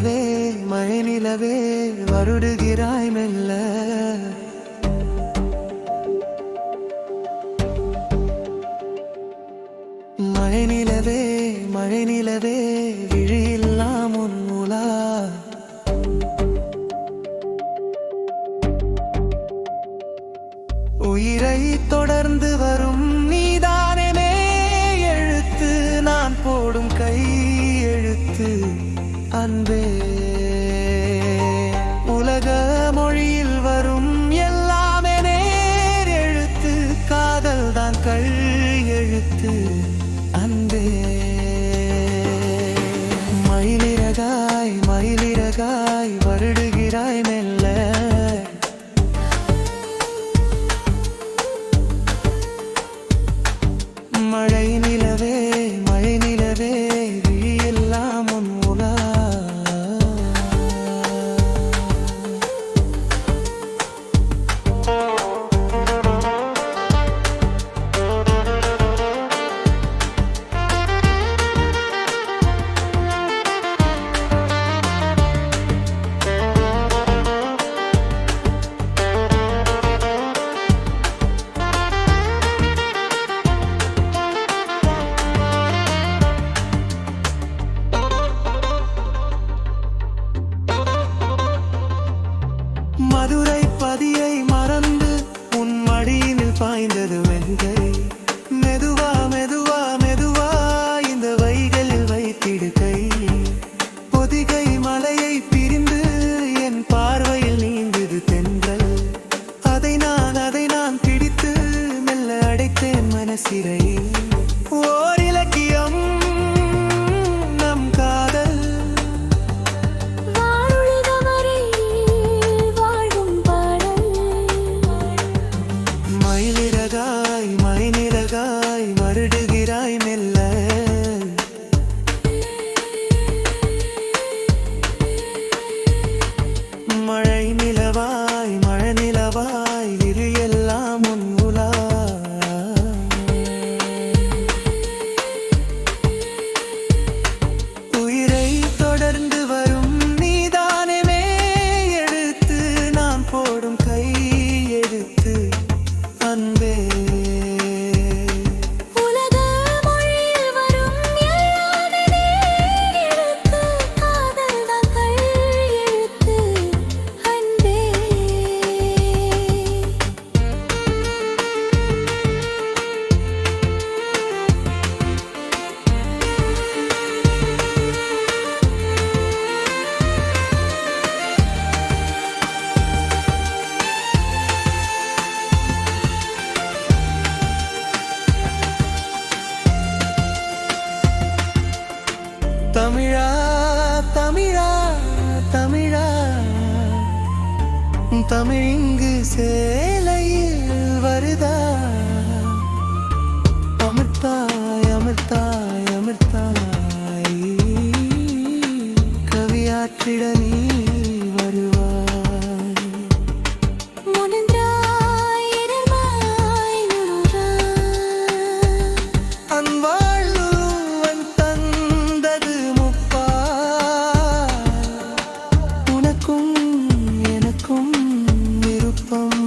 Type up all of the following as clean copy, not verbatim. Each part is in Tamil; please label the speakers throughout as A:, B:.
A: நிலவே மழை நிலவே வருடுகிறாய் மெல்ல. மழை நிலவே மழை நிலவே விழியெல்லாம் உன் உலா. உயிரை தொடர்ந்து வரும் நீதானே எழுத்து, நான் போடும் கை எழுத்து அன்பே. உலக மொழியில் வரும் எல்லாமே நேர் எழுத்து, காதல் தான் கல் எழுத்து அன்பே. மயிலிறகாய் மயிலிறகாய் வருடுகிறாய் மெல்ல. மழை நிலவே மழை நிலவே விழியெல்லாம் உன் உலா. மதுரை பதியை மறந்து உன் மடியினில் பாய்ந்தது வெங்கை. மெதுவா மெதுவா மெதுவா இந்த வைகளில் வைத்திடு கை. பொதிகை மலையை பிரிந்து என் பார்வையில் நீந்தது தென்றல். அதை நான் பிடித்து மெல்ல அடைத்தேன் மனசிறை. ஓர் இலக்கியம் நம் காதல். மயிலிறகாய் மயிலிறகாய் வருடுகிறாய் மெல்ல. மழை நிலவாய் மழை நிலவாய் விழியெல்லாம் உன் உலா. உயிரை தொடர்ந்து வரும் நீதானே எழுத்து, நான் போடும் கை எழுத்து அன்பே.
B: உலக மொழியில் வரும் எல்லாமே நேர் எழுத்து, காதல் தான் கல் எழுத்து அன்பே.
A: தமிழா தமிழா தமிழா தமிழிங்கு சேலையில் வருதா. அமிர்தாய் அமிர்தாய் அமிர்தாய் கவியாற்றிட நீ வருவாய்.
B: முனின்றாய் இரமாய் நுழைந்தாய்.
A: அன்பாழ்வன் தந்தது முப்பா. உனக்கும் எனக்கும் விருப்பம்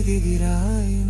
A: பெய்கிறாய்